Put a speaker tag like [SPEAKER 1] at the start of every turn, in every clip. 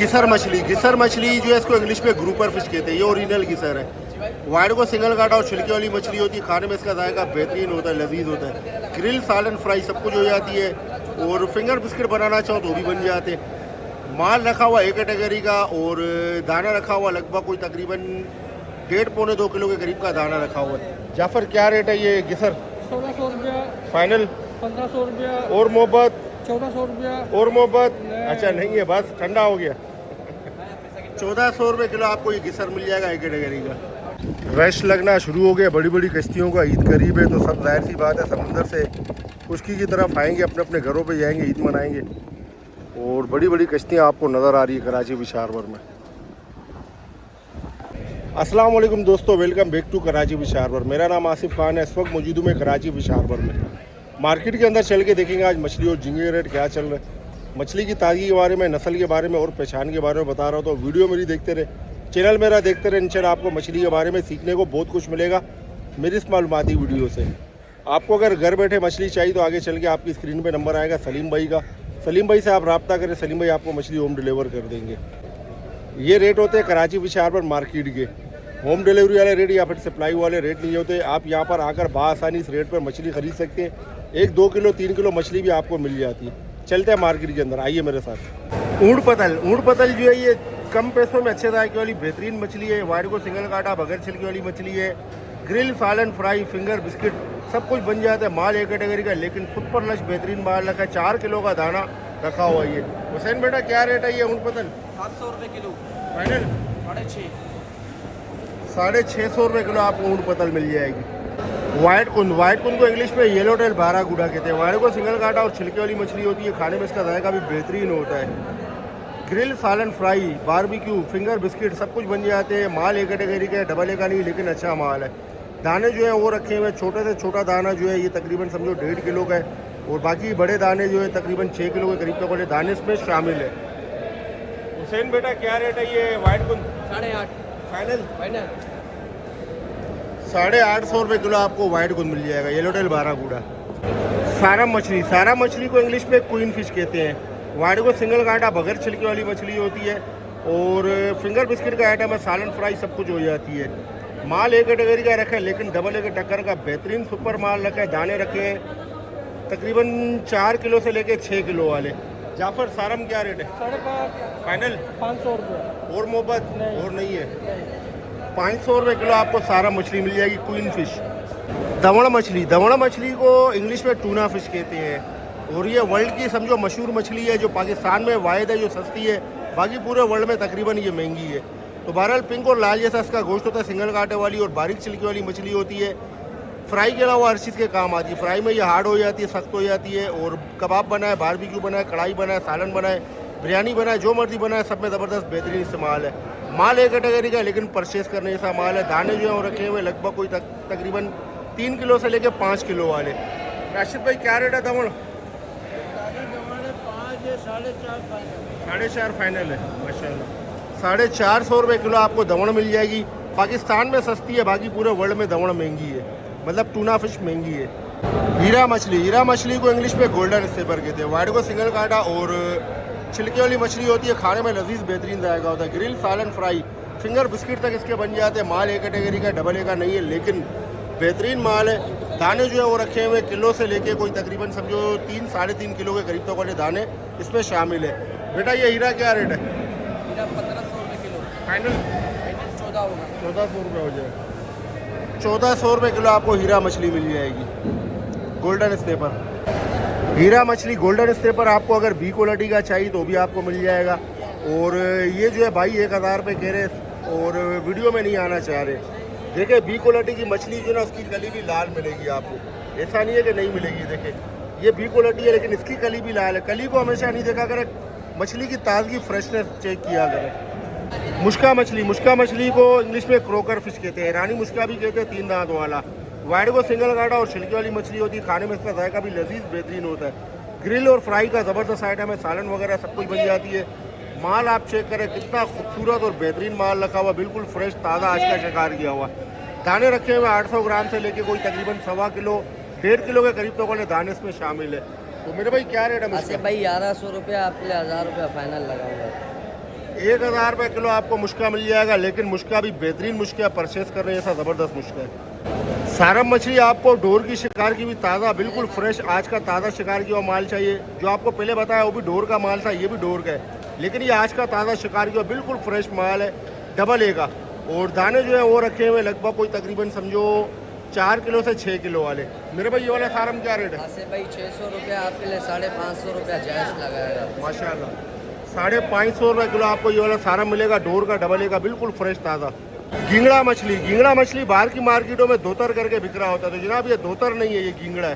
[SPEAKER 1] घिसर मछली जो है इसको इंग्लिश में ग्रुपर फिश कहते हैं। ये ओरिजिनल घिसर है। वाइट को सिंगल काटा और छिलके वाली मछली होती है। खाने में इसका जायका बेहतरीन होता है, लजीज होता है। ग्रिल, सालन, फ्राई सब कुछ हो जाती है। और फिंगर बिस्किट बनाना चाहो तो भी बन जाते हैं। माल रखा हुआ एक कैटेगरी का और दाना रखा हुआ लगभग कोई तकरीबन 1.5-2 किलो के करीब का दाना रखा हुआ है। जाफर क्या रेट है ये घिसर?
[SPEAKER 2] 1600 रुपया
[SPEAKER 1] फाइनल।
[SPEAKER 2] 1500 रुपया
[SPEAKER 1] और मोहब्बत
[SPEAKER 2] 1400 रुपया
[SPEAKER 1] और मोहब्बत अच्छा नहीं है, बस ठंडा हो गया। 1400 रुपये किलो आपको ये घिसर मिल जाएगा एक कैटेगरी का। रश लगना शुरू हो गया बड़ी बड़ी कश्तियों का। ईद करीब है तो सब जाहिर सी बात है समंदर से खुशकी की तरफ आएंगे, अपने अपने घरों पे जाएंगे, ईद मनाएंगे। और बड़ी बड़ी कश्तियाँ आपको नज़र आ रही है कराची फिश हार्बर में। अस्सलाम वालेकुम दोस्तों, welcome back to Karachi fish harbour. मेरा नाम आसिफ खान है। इस वक्त मौजूद हूँ मैं कराची फिश हार्बर में। मार्केट के अंदर चल के देखेंगे आज मछली और झींगे के रेट क्या चल रहे हैं। मछली की ताज़गी के बारे में, नस्ल के बारे में और पहचान के बारे में बता रहा हूँ। तो वीडियो मेरी देखते रहे, चैनल मेरा देखते रहे। इंशाल्लाह आपको मछली के बारे में सीखने को बहुत कुछ मिलेगा मेरी इस मालूमाती वीडियो से। आपको अगर घर बैठे मछली चाहिए तो आगे चल के आपकी स्क्रीन पे नंबर आएगा सलीम भाई का। सलीम भाई से आप रब्ता करें, सलीम भाई आपको मछली होम डिलीवर कर देंगे। ये रेट होते हैं कराची फिश हार्बर मार्केट के। होम डिलीवरी वाले रेट या फिर सप्लाई वाले रेट नहीं होते। आप यहाँ पर आकर बआसानी इस रेट पर मछली खरीद सकते हैं। 1-2 किलो 3 किलो मछली भी आपको मिल जाती है। चलते हैं मार्केट के अंदर, आइए मेरे साथ। ऊँट पतल जो है ये कम पैसों में अच्छे जायके वाली बेहतरीन मछली है। वाइट को सिंगल काटा बगैर छिलके वाली मछली है। ग्रिल, सालन, फ्राई, फिंगर, बिस्किट सब कुछ बन जाता है। माल एक कैटेगरी का लेकिन सुपर लश बेहतरीन माल रखा है। 4 किलो का दाना रखा हुआ है। ये हुसैन बेटा क्या रेट है ये ऊँट पतल?
[SPEAKER 2] 700 रुपये किलो।
[SPEAKER 1] फाइनल 650 रुपये किलो आपको ऊँट पतल मिल जाएगी। वाइट कुंद को इंग्लिश में येलो टेल बारागुडा कहते हैं। वाइट को सिंगल काटा और छिलके वाली मछली होती है। खाने में इसका जायका भी बेहतरीन होता है। ग्रिल, सालन, फ्राई, बारबेक्यू, फिंगर, बिस्किट सब कुछ बन जाते हैं। माल एक कैटेगरी का है, डबल ए का नहीं, लेकिन अच्छा माल है। दाने जो है वो रखे हुए, छोटे से छोटा दाना जो है ये तकरीबन समझो 1.5 किलो का है। और बाकी बड़े दाने जो है तकरीबन 6 किलो के करीब तक वाले दाने इसमें शामिल है। हुसैन बेटा क्या रेट है ये वाइट कुंद?
[SPEAKER 2] 8.5
[SPEAKER 1] फाइनल।
[SPEAKER 2] 850
[SPEAKER 1] रुपये किलो आपको वाइट कुंद मिल जाएगा, येलो टेल बारागुडा। सारा मछली को इंग्लिश में क्वीन फिश कहते हैं। वाइट को सिंगल कांटा बगैर छिलके वाली मछली होती है। और फिंगर बिस्किट का आइटम है, सालन, फ्राई सब कुछ हो जाती है। माल एक कैटेगरी का रखा है लेकिन डबल ए के टक्कर का बेहतरीन सुपर माल रखा है। दाने रखे हैं तकरीबन 4 किलो से लेके 6 किलो वाले। जाफर सारम क्या रेट है?
[SPEAKER 2] 550
[SPEAKER 1] फाइनल
[SPEAKER 2] 500 रुपये।
[SPEAKER 1] और मोहब्बत और नहीं है। 500 रुपये किलो आपको सारा मछली मिल जाएगी क्वीन फिश। दवड़ मछली को इंग्लिश में टूना फिश कहते हैं। और ये वर्ल्ड की समझो मशहूर मछली है जो पाकिस्तान में वाहिद है जो सस्ती है। बाकी पूरे वर्ल्ड में तकरीबन ये महंगी है। तो बहरहाल पिंक और लाल जैसा इसका गोश्त होता है, सिंगल कांटे वाली और बारीक छिलके वाली मछली होती है। फ्राई के अलावा हर चीज़ के काम आती है। फ्राई में ये हार्ड हो जाती है, सख्त हो जाती है। और कबाब बनाए, बारबेक्यू बनाए, कढ़ाई बनाए, सालन बनाए, बिरयानी बनाए, जो मर्जी बनाए, सब में ज़बरदस्त बेहतरीन इस्तेमाल है। माल एक कैटेगरी का लेकिन परचेस करने जैसा माल है। दाने जो है वो रखे हुए लगभग कोई तकरीबन 3 किलो से लेकर 5 किलो वाले। राशिद भाई क्या रेट है दमड़? 4.5 फाइनल है माशाल्लाह। 450 रुपये किलो आपको दमड़ मिल जाएगी। पाकिस्तान में सस्ती है, बाकी पूरे वर्ल्ड में दमड़ महंगी है, मतलब टूना फिश महंगी है। हीरा मछली को इंग्लिश में गोल्डन स्नेपर कहते हैं। वाइट को सिंगल काटा और छिलके वाली मछली होती है। खाने में लजीज बेहतरीन जायका होता है। ग्रिल, सालन, फ्राई, फिंगर, बिस्किट तक इसके बन जाते हैं। माल एक कैटेगरी का, डबल ए का नहीं है, लेकिन बेहतरीन माल है। दाने जो है वो रखे हुए किलो से लेके कोई तकरीबन समझो 3-3.5 किलो के करीब तक वाले दाने इसमें शामिल है। बेटा ये हीरा क्या रेट है?
[SPEAKER 2] 1500 रुपये किलो।
[SPEAKER 1] फाइनल
[SPEAKER 2] 1400
[SPEAKER 1] रुपये हो जाएगा। 1400 रुपये किलो आपको हीरा मछली मिल जाएगी गोल्डन स्नेपर। हीरा मछली गोल्डन स्नेपर आपको अगर बी क्वालिटी का चाहिए तो भी आपको मिल जाएगा। और ये जो है भाई 1000 रुपये कह रहे और वीडियो में नहीं आना चाह रहे। देखिए बी क्वालिटी की मछली जो ना उसकी कली भी लाल मिलेगी आपको, ऐसा नहीं है कि नहीं मिलेगी। देखिए ये बी क्वालिटी है लेकिन इसकी कली भी लाल है। कली को हमेशा नहीं देखा करें, मछली की ताजगी फ्रेशनेस चेक किया करें। मुश्का मछली को इंग्लिश में क्रोकर फिश कहते हैं। रानी मुश्का भी कहते हैं, 3 दांतों वाला। वाइट को सिंगल काटा और छिलके वाली मछली होती है। खाने में इसका जायका भी लजीज बेहतरीन होता है। ग्रिल और फ्राई का ज़बरदस्त आइटम है। सालन वगैरह सब कुछ बन जाती है। माल आप चेक करें कितना खूबसूरत और बेहतरीन माल रखा हुआ, बिल्कुल फ्रेश ताज़ा आज का शिकार किया हुआ। दाने रखे हुए 800 ग्राम से लेके कोई तकरीबन 1.25 किलो 1.5 किलो के करीब तक वाले दाने इसमें शामिल है। तो मेरे भाई क्या रेट है?
[SPEAKER 2] भाई 1100 रुपया, आपके लिए 1000 रुपया फाइनल लगाऊंगा।
[SPEAKER 1] 1000 रुपये किलो आपको मुश्का मिल जाएगा, लेकिन मुश्का भी बेहतरीन मुश्का परचेस कर रहे हैं, ऐसा ज़बरदस्त मुश्का है। सारम मछली आपको डोर की शिकार की भी ताज़ा बिल्कुल फ्रेश आज का ताज़ा शिकार की हुआ माल चाहिए। जो आपको पहले बताया वो भी डोर का माल था, ये भी डोर का है, लेकिन ये आज का ताज़ा शिकार की हुआ बिल्कुल फ्रेश माल है, डबल ए का। और दाने जो है वो रखे हुए लगभग कोई तकरीबन समझो 4 किलो से 6 किलो वाले। मेरे भाई ये वाला सारम क्या रेट है?
[SPEAKER 2] आसिफ भाई 600 रुपये आपके लिए 550 रुपया जायज़ लगाएगा।
[SPEAKER 1] माशाल्लाह 550 रुपये किलो आपको ये वाला सारम मिलेगा, डोर का डबल ए का बिल्कुल फ्रेश ताज़ा। घिंगड़ा मछली बाहर की मार्केटों में धोतर करके बिक रहा होता है, तो जनाब ये धोतर नहीं है, ये घिंगड़ा है।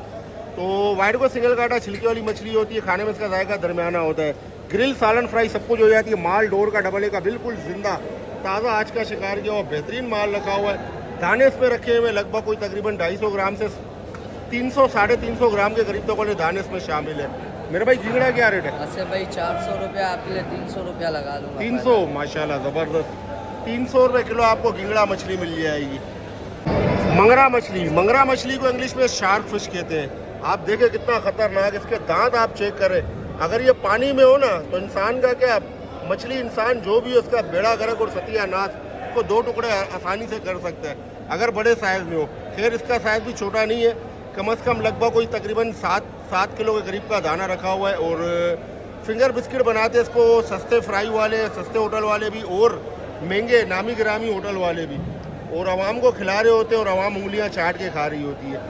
[SPEAKER 1] तो वाइट को सिंगल काटा छिलके वाली मछली होती है, खाने में इसका जायका दरमियाना होता है। ग्रिल सालन फ्राई सब कुछ हो जाती है। माल डोर का डबल ए का बिल्कुल जिंदा ताज़ा आज का शिकार किया हुआ बेहतरीन माल रखा हुआ है। दाने इसमें रखे हुए लगभग कोई तकरीबन 250 ग्राम से 300 350 ग्राम के करीब तक वाले दाने इसमें शामिल है। मेरे भाई घिंगड़ा क्या रेट है?
[SPEAKER 2] आसिफ भाई 400 रुपया आपके लिए 300 रुपया लगा लूँगा।
[SPEAKER 1] 300 माशाल्लाह ज़बरदस्त। 300 रुपये किलो आपको घिंगड़ा मछली मिल जाएगी। मंगरा मछली को इंग्लिश में शार्क फिश कहते हैं। आप देखें कितना खतरनाक, इसके दांत आप चेक करें। अगर ये पानी में हो ना तो इंसान का क्या, मछली इंसान जो भी है उसका बेड़ा गर्क और सत्यानाश को 2 टुकड़े आसानी से कर सकता है अगर बड़े साइज़ में हो। खैर इसका साइज़ भी छोटा नहीं है, कम से कम लगभग कोई तकरीबन 7 किलो के करीब का दाना रखा हुआ है। और फिंगर बिस्किट बनाते हैं इसको सस्ते फ्राई वाले, सस्ते होटल वाले भी और महंगे नामी गिरामी होटल वाले भी, और आवाम को खिला रहे होते हैं और आवाम उंगलियां चाट के खा रही होती है।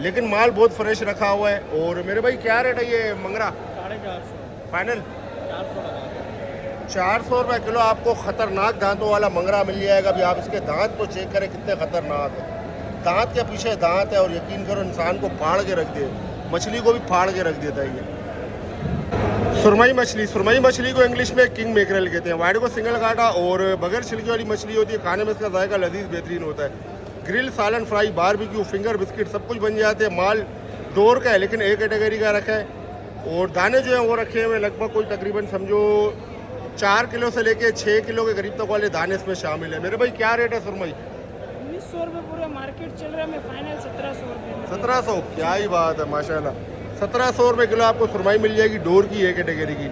[SPEAKER 1] लेकिन माल बहुत फ्रेश रखा हुआ है। और मेरे भाई क्या रेट है ये मंगरा?
[SPEAKER 2] 450
[SPEAKER 1] फाइनल
[SPEAKER 2] 400
[SPEAKER 1] 400 रुपये किलो आपको खतरनाक दांतों वाला मंगरा मिल जाएगा। अभी आप इसके दांत को चेक करें कितने खतरनाक है। दांत के पीछे दांत है और यकीन करो इंसान को फाड़ के रख दे, मछली को भी फाड़ के रख देता है ये। सुरमई मछली को इंग्लिश में किंग मैकरेल कहते हैं। वाइट को सिंगल काटा और बगैर छिलके वाली मछली होती है, खाने में इसका जायका लजीज बेहतरीन होता है। ग्रिल सालन फ्राई बारबेक्यू फिंगर बिस्किट सब कुछ बन जाते हैं। माल डोर का है लेकिन ए कैटेगरी का रखा है। और दाने जो हैं वो रखे हुए लगभग कोई तकरीबन समझो 4 किलो से लेके 6 किलो के करीब तक वाले दाने इसमें शामिल है। मेरे भाई क्या रेट है सुरमई?
[SPEAKER 3] 1900 रुपये पूरा मार्केट चल रहा है, मैं फाइनल 1700 रुपये।
[SPEAKER 1] 1700, क्या ही बात है माशाल्लाह। 1700 रुपये किलो आपको सुरमई मिल जाएगी, डोर की ए कैटेगरी की।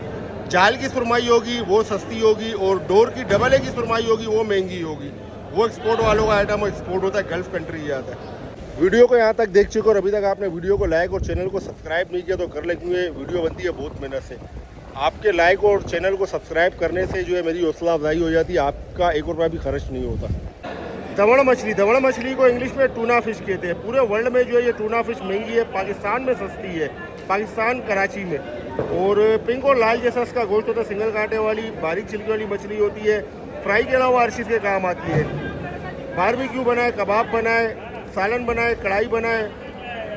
[SPEAKER 1] जाल की सुरमई होगी वो सस्ती होगी, और डोर की डबल ए की सुरमई होगी वो महंगी होगी। वो एक्सपोर्ट वालों का आइटम एक्सपोर्ट होता है, गल्फ कंट्री जाता है। वीडियो को यहाँ तक देख चुके और अभी तक आपने वीडियो को लाइक और चैनल को सब्सक्राइब नहीं किया तो कर ले, क्योंकि वीडियो बनती है बहुत मेहनत से। आपके लाइक और चैनल को सब्सक्राइब करने से जो है मेरी हौसला अफजाई हो जाती है, आपका 1 रुपया भी खर्च नहीं होता। दवड़ मछली को इंग्लिश में टूना फिश कहते हैं। पूरे वर्ल्ड में जो है ये टूना फिश महंगी है, पाकिस्तान में सस्ती है, पाकिस्तान कराची में। और पिंक और लाल जैसा इसका गोश्त होता है, सिंगल कांटे वाली बारीक छिलके वाली मछली होती है। फ्राई के अलावा हर चीज़ के काम आती है। बारबेक्यू बनाए, कबाब बनाए, सालन बनाए, कढ़ाई बनाए,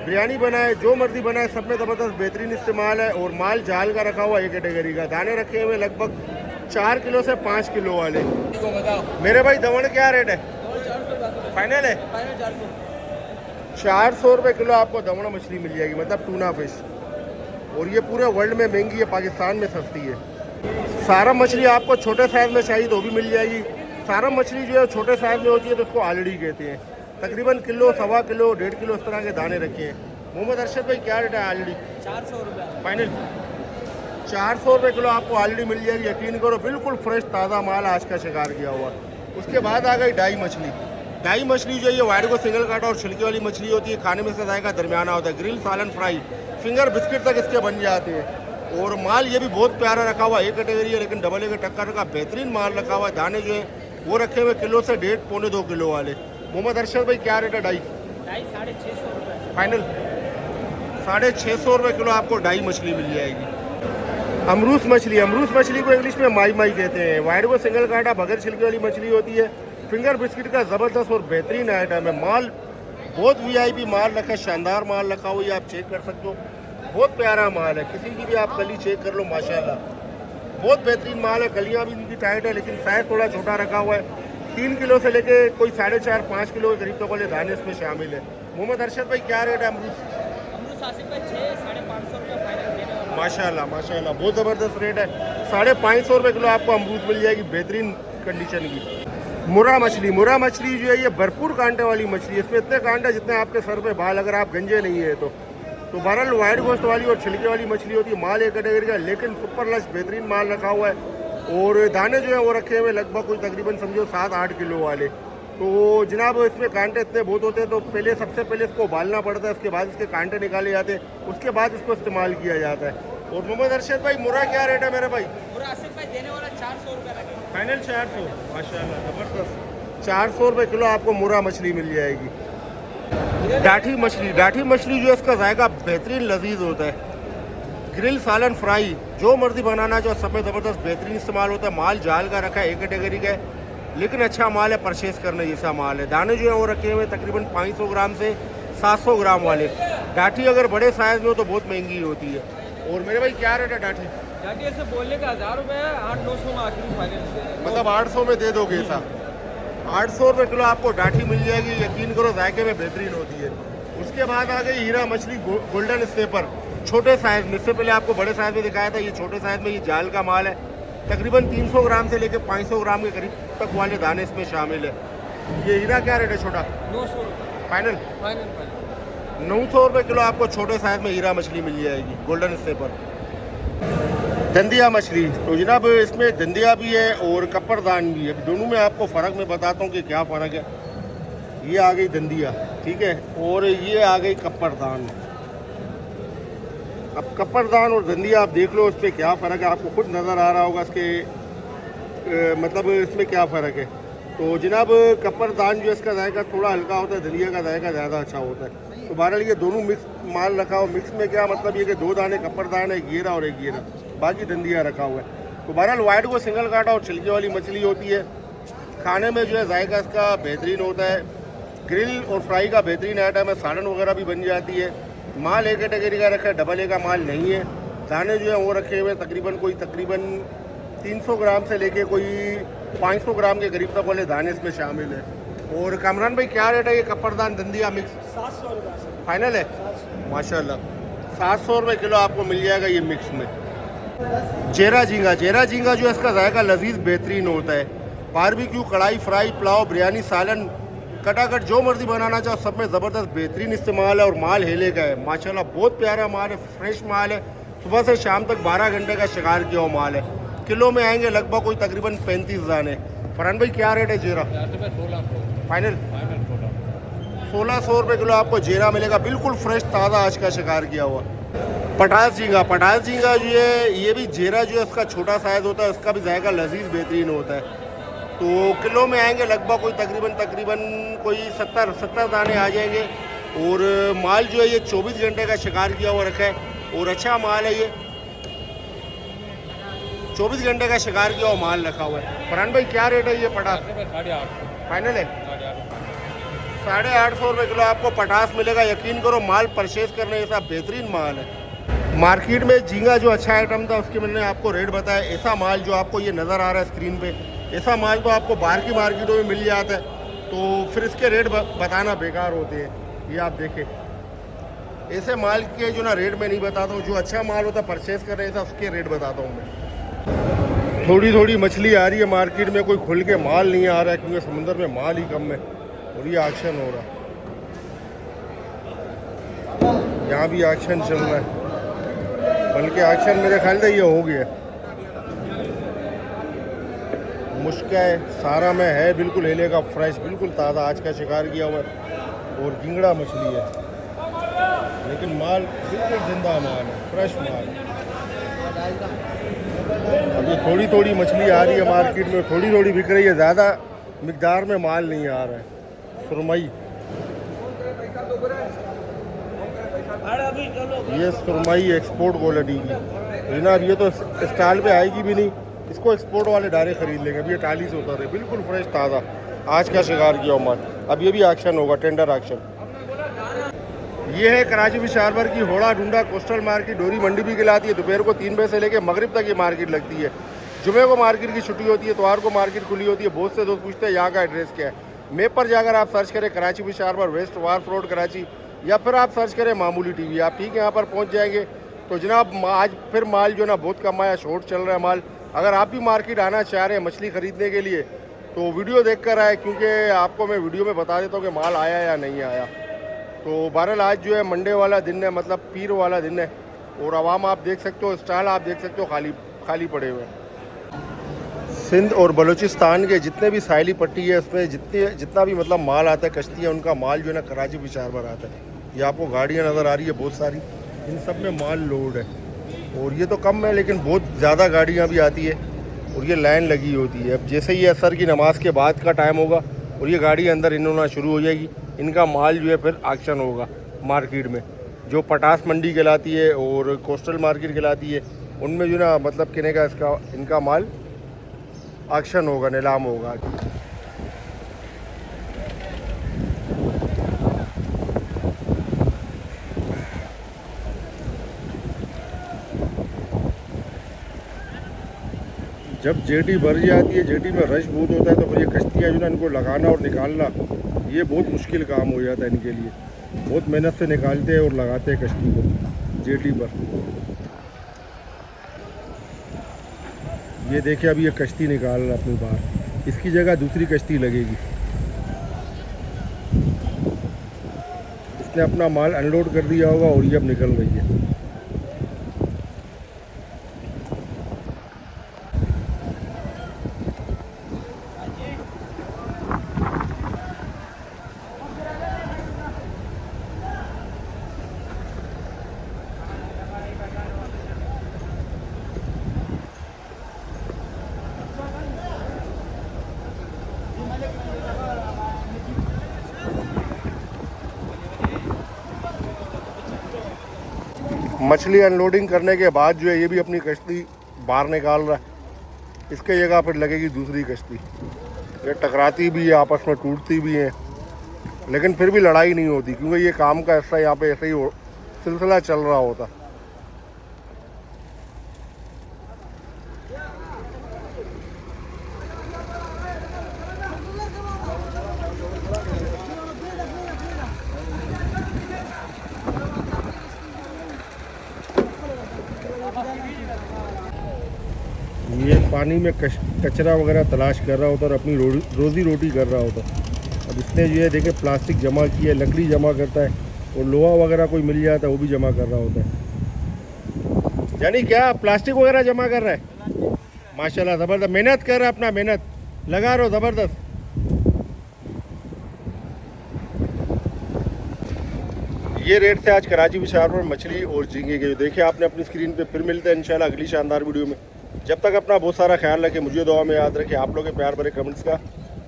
[SPEAKER 1] बिरयानी बनाए, जो मर्जी बनाए, सब में ज़बरदस्त बेहतरीन इस्तेमाल है। और माल जाल का रखा हुआ एक कैटेगरी का। दाने रखे हुए लगभग 4 किलो से 5 किलो वाले। मेरे भाई दवड़ क्या रेट है? फाइनल है 400 रुपये किलो आपको दवड़ मछली मिल जाएगी, मतलब टूना फिश। और ये पूरे वर्ल्ड में महंगी है, पाकिस्तान में सस्ती है। सारम मछली आपको छोटे साइज़ में चाहिए तो भी मिल जाएगी। सारम मछली जो है छोटे साइज़ में होती है तो उसको आलड़ी कहते हैं। तकरीबन किलो, 1.25 किलो, 1.5 किलो इस तरह के दाने रखे हैं। मोहम्मद अरशद भाई क्या रेट है आलड़ी?
[SPEAKER 2] 400 रुपया
[SPEAKER 1] फाइनल 400 रुपये किलो आपको आलड़ी मिल जाएगी। यकीन करो बिल्कुल फ्रेश ताज़ा माल आज का शिकार किया हुआ। उसके बाद आ गई डाई मछली जो है ये वाइट को सिंगल काटा और छिलके वाली मछली होती है, खाने में इसका जायका दरमियाना होता है। ग्रिल सालन फ्राई फिंगर बिस्किट तक इसके बन जाते हैं। और माल ये भी बहुत प्यारा रखा हुआ है, एक कैटेगरी है लेकिन डबल ए के टक्कर का बेहतरीन माल रखा हुआ है। दाने जो है वो रखे हुए किलो से 1.5 पौने 2 किलो वाले। मोहम्मद अरशद भाई क्या रेट है डाई?
[SPEAKER 3] 650 रुपये
[SPEAKER 1] फाइनल 650 रुपये किलो आपको डाई मछली मिल जाएगी। अमरूस मछली को इंग्लिश में माई कहते हैं। वाइट को सिंगल काटा बगैर छिलके वाली मछली होती है। फिंगर बिस्किट का ज़बरदस्त और बेहतरीन आइटम है। माल बहुत वीआईपी माल रखा है, शानदार माल रखा हुआ है, आप चेक कर सकते हो। बहुत प्यारा माल है, किसी की भी आप कली चेक कर लो माशाल्लाह, बहुत बेहतरीन माल है। कलियाँ भी इनकी टाइट है लेकिन साइज थोड़ा छोटा रखा हुआ है। 3 किलो से लेके कोई 4.5-5 किलो के करीब तक वाले दाने इसमें शामिल है। मोहम्मद अरशद भाई क्या रेट है अमरूस?
[SPEAKER 2] आसिफ भाई 600-550 रुपया फाइनल देने वाला।
[SPEAKER 1] माशाल्लाह बहुत ज़बरदस्त रेट है। 550 रुपये किलो आपको अमरूद मिल जाएगी बेहतरीन कंडीशन की। मुर्रा मछली जो है ये भरपूर कांटे वाली मछली है। इसमें इतने कांटे जितने आपके सर पे बाल, अगर आप गंजे नहीं है तो बहरहाल वाइट गोश्त वाली और छिलके वाली मछली होती है। माल एक कैटेगरी का लेकिन सुपर लश बेहतरीन माल रखा हुआ है। और दाने जो है वो रखे हुए लगभग कोई तकरीबन समझो 7-8 किलो वाले। तो जनाब इसमें कांटे इतने बहुत होते हैं, तो पहले सबसे पहले इसको उबालना पड़ता है, उसके बाद इसके कांटे निकाले जाते हैं, उसके बाद इसको इस्तेमाल किया जाता है। और मोहम्मद अरशद भाई मुरा क्या रेट है मेरे भाई?
[SPEAKER 2] पूरा आसिफ भाई देने वाला 400 रुपये लगे।
[SPEAKER 1] फाइनल 400। माशाल्लाह ज़बरदस्त। 400 रुपये किलो आपको मुरा मछली मिल जाएगी। डाठी मछली जो है इसका जायका बेहतरीन लजीज होता है। ग्रिल सालन फ्राई जो मर्जी बनाना जो सब में ज़बरदस्त बेहतरीन इस्तेमाल होता है। माल जाल का रखा है, एक कैटेगरी का है, लेकिन अच्छा माल है, परचेस करने जैसा माल है। दाने जो है वो रखे हुए तकरीबन 500 ग्राम से 700 ग्राम वाले। डाठी अगर बड़े साइज़ में हो तो बहुत महंगी होती है। और मेरे भाई क्या रेट है डाठी?
[SPEAKER 2] जाके ऐसे बोलने का 1000 रुपये है, 800-900 में आखिरी फाइनल।
[SPEAKER 1] मतलब 800 में दे दोगे ऐसा? 800 रुपये किलो आपको डाठी मिल जाएगी, यकीन करो जायके में बेहतरीन होती है। उसके बाद आ गई हीरा मछली गोल्डन स्नेपर छोटे साइज़ में। इससे पहले आपको बड़े साइज़ में दिखाया था, ये छोटे साइज़ में, ये जाल का माल है। तकरीबन 300 ग्राम से लेकर 500 ग्राम के करीब तक वाले दाने इसमें शामिल है। ये हीरा क्या रेट है छोटा?
[SPEAKER 2] 900
[SPEAKER 1] फाइनल
[SPEAKER 2] फाइनल
[SPEAKER 1] 900 रुपये किलो आपको छोटे साइज़ में हीरा मछली मिल जाएगी गोल्डन स्नेपर। दंदिया मछली, तो जनाब इसमें दंदिया भी है और कपरदान भी है। दोनों में आपको फ़र्क मैं बताता हूँ कि क्या फ़र्क है। ये आ गई दंदिया, ठीक है, और ये आ गई कपरदान। अब कपरदान और दंदिया आप देख लो, इस पर क्या फ़र्क है, आपको खुद नज़र आ रहा होगा इसके मतलब इसमें क्या फ़र्क है। तो जनाब कपरदान जो इसका जायका थोड़ा हल्का होता है, दंदिया का जायका ज़्यादा अच्छा होता है। तो बहरहाल ये दोनों मिक्स माल रखा हो। मिक्स में क्या मतलब ये कि 2 दाने कपरदान है, घेरा और एक घेरा, बाकी दंदिया रखा हुआ है। तो बहरहाल वाइट को सिंगल काटा और छिलके वाली मछली होती है। खाने में जो है जायका इसका बेहतरीन होता है। ग्रिल और फ्राई का बेहतरीन आइटम है। सालन वगैरह भी बन जाती है। माल एक कैटेगरी का रखा है, डबल ए का माल नहीं है। दाने जो है वो रखे हुए तकरीबन 300 ग्राम से लेके कोई 500 ग्राम के करीब तक वाले दाने इसमें शामिल है। और कामरान भाई क्या रेट है ये कपरदान दंदिया मिक्स?
[SPEAKER 3] 700 रुपये
[SPEAKER 1] फाइनल है माशाल्लाह। 700 रुपये किलो आपको मिल जाएगा ये मिक्स में। जेरा झींगा जो है इसका जायका लजीज बेहतरीन होता है। बारबेक्यू, कढ़ाई, फ्राई, पुलाव, बिरयानी, सालन, कटाकट जो मर्जी बनाना चाहो सब में ज़बरदस्त बेहतरीन इस्तेमाल है। और माल हेले का है माशाल्लाह, बहुत प्यारा माल है, फ्रेश माल है। सुबह से शाम तक 12 घंटे का शिकार किया हुआ माल है। किलो में आएंगे लगभग कोई तकरीबन 35 दाने। फरहान भाई क्या रेट है जेरा? फाइनल 1600 रुपये किलो आपको जेरा मिलेगा, बिल्कुल फ्रेश ताज़ा आज का शिकार किया हुआ। पटास झींगा जो है ये भी जेरा जो है उसका छोटा साइज़ होता है, उसका भी जायका लजीज बेहतरीन होता है। तो किलो में आएंगे लगभग कोई तकरीबन कोई 70 दाने आ जाएंगे। और माल जो है ये 24 घंटे का शिकार किया हुआ रखा है और अच्छा माल है। ये 24 घंटे का शिकार किया हुआ माल रखा हुआ है। फरहान भाई क्या रेट है ये पटास? 850 फाइनल है। 850 रुपये किलो आपको पटास मिलेगा। यकीन करो माल परचेज करने जैसा बेहतरीन माल है। मार्केट में झींगा जो अच्छा आइटम था उसके मैंने आपको रेट बताया। ऐसा माल जो आपको ये नज़र आ रहा है स्क्रीन पे, ऐसा माल तो आपको बाहर की मार्केटों में मिल जाता है, तो फिर इसके रेट बताना बेकार होते हैं। ये आप देखें, ऐसे माल के जो ना रेट मैं नहीं बताता हूँ, जो अच्छा माल होता है परचेस कर रहे थे उसके रेट बताता हूँ मैं। थोड़ी मछली आ रही है मार्केट में, कोई खुल के माल नहीं आ रहा है क्योंकि समुंदर में माल ही कम है और ये एक्शन हो रहा है। यहाँ भी एक्शन चल रहा है, बल्कि एक्शन मेरे ख्याल से ये हो गया। मुश्किल है सारा में है, बिल्कुल हेले का फ्रेश, बिल्कुल ताज़ा आज का शिकार किया हुआ है। और झिंगड़ा मछली है, लेकिन माल बिल्कुल जिंदा माल है, फ्रेश माल है। अभी थोड़ी मछली आ रही है मार्केट में, थोड़ी बिक रही है, ज़्यादा मिकदार में माल नहीं आ रहा है। सुरमई, ये सुरमई एक्सपोर्ट क्वालिटी की जनाब, ये तो स्टॉल पे आएगी भी नहीं, इसको एक्सपोर्ट वाले डायरेक्ट खरीद लेंगे। अभी ये टाली से उतर रहे, बिल्कुल फ्रेश ताज़ा आज का शिकार किया माल। अब ये भी एक्शन होगा, टेंडर एक्शन। ये है कराची विश हार्बर की होड़ा डूंडा कोस्टल मार्केट। डोरी मंडी भी खिलाती है। दोपहर को 3 बजे से लेकर मगरिब तक ये मार्केट लगती है। जुमे को मार्केट की छुट्टी होती है, इतवार को मार्केट खुली होती है। बहुत से दोस्त पूछते हैं यहाँ का एड्रेस क्या है। मैप पर जाकर आप सर्च करें Karachi fish harbour, West Wharf Road Karachi, या फिर आप सर्च करें मामूली टीवी, आप ठीक है यहाँ पर पहुँच जाएंगे। तो जनाब आज फिर माल जो ना बहुत कम आया, शॉर्ट चल रहा है माल। अगर आप भी मार्केट आना चाह रहे हैं मछली ख़रीदने के लिए तो वीडियो देख कर आए, क्योंकि आपको मैं वीडियो में बता देता हूँ कि माल आया या नहीं आया। तो बहरहाल आज जो है मंडे वाला दिन है, मतलब पीर वाला दिन है, और आवाम आप देख सकते हो, स्टॉल आप देख सकते हो खाली पड़े हुए हैं। सिंध और बलूचिस्तान के जितने भी साहिली पट्टी है उसमें जितना भी मतलब माल आता है, कश्ती है, उनका माल जो है ना कराची फिश हार्बर आता है। ये आपको गाड़ियाँ नज़र आ रही है बहुत सारी, इन सब में माल लोड है। और ये तो कम है लेकिन बहुत ज़्यादा गाड़ियाँ भी आती है और ये लाइन लगी होती है। अब जैसे ही असर की नमाज़ के बाद का टाइम होगा और ये गाड़ी अंदर इन होना शुरू हो जाएगी, इनका माल जो है फिर एक्शन होगा मार्केट में। जो पटास मंडी कहलाती है और कोस्टल मार्केट कहलाती है, उनमें जो ना मतलब कहने का इनका माल एक्शन होगा, नीलाम होगा। जब जेटी भर जाती है, जेटी में रश बहुत होता है, तो फिर ये कश्तियाँ जो ना इनको लगाना और निकालना ये बहुत मुश्किल काम हो जाता है इनके लिए। बहुत मेहनत से निकालते हैं और लगाते हैं कश्ती को जेटी पर। ये देखिए अभी ये कश्ती निकाल रहा अपनी बाहर, इसकी जगह दूसरी कश्ती लगेगी। इसने अपना माल अनलोड कर दिया होगा और ये अब निकल रही है। मछली अनलोडिंग करने के बाद जो है ये भी अपनी कश्ती बाहर निकाल रहा है। इसके जगह पर लगेगी दूसरी कश्ती। ये टकराती भी है, आपस में टूटती भी हैं, लेकिन फिर भी लड़ाई नहीं होती क्योंकि ये काम का हिस्सा यहाँ पे ऐसे ही सिलसिला चल रहा होता। ये पानी में कचरा वगैरह तलाश कर रहा होता और अपनी रोज़ी रोटी कर रहा होता। अब इसने जो है देखे प्लास्टिक जमा किया है, लकड़ी जमा करता है और लोहा वगैरह कोई मिल जाता है वो भी जमा कर रहा होता है। यानी क्या प्लास्टिक वगैरह जमा कर रहा है। माशाल्लाह ज़बरदस्त मेहनत कर रहा है, अपना मेहनत लगा रहा हो ज़बरदस्त। ये रेट से आज कराची फिश हार्बर में मछली और झींगे के देखिए आपने अपनी स्क्रीन पे। फिर मिलते हैं इंशाल्लाह अगली शानदार वीडियो में। जब तक अपना बहुत सारा ख्याल रखें, मुझे दुआ में याद रखें। आप लोगों के प्यार भरे कमेंट्स का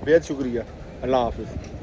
[SPEAKER 1] बेहद शुक्रिया। अल्लाह हाफिज़।